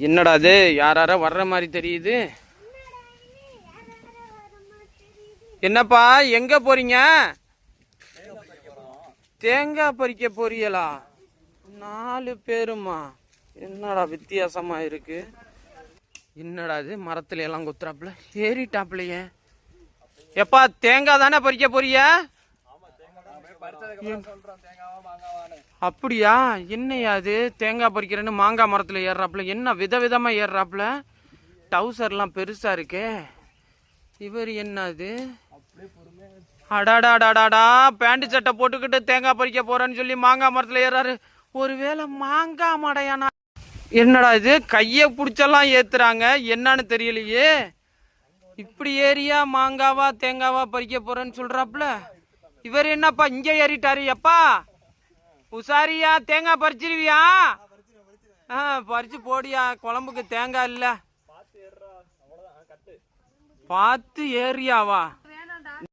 என்னடா அது யாரார வர்ற மாதிரி தெரியுது. என்னப்பா எங்க போறீங்க? தேங்காய் பறிக்க போறீங்களா? 4 பேருமா? என்னடா வித்தியாசமா இருக்கு. என்னடா இது மரத்துல எல்லாம் குத்துறாப்புல ஏறிட்டாப்லையே. எப்பா தேங்காய் தானே பறிக்க போறிய? அப்படியா? என்னையா அது தேங்காய் பறிக்கிறேன்னு மாங்காய் மரத்துல ஏறாப்புல? என்ன விதவிதமா ஏறாப்புல? டவுசர்லாம் பெருசா இருக்கே. இவர் என்னது? அடாடாடாடாடா பேண்ட் சட்டை போட்டுக்கிட்டு தேங்காய் பறிக்க போறேன்னு சொல்லி மாங்காய் மரத்துல ஏறாரு. ஒருவேளை மாங்காய் மடையானா? என்னடா இது கைய புடிச்செல்லாம் ஏத்துறாங்க, என்னன்னு தெரியலையே. இப்படி ஏரியா மாங்காவா தேங்காவா பறிக்க போறேன்னு சொல்றாப்புல. இவர் என்னப்பா இங்க ஏறிட்டாரு? எப்பா உசாரியா தேங்காய் பறிச்சிருவியா? பறிச்சு போடியா, குழம்புக்கு தேங்காய் இல்ல. பார்த்து ஏறியாவா?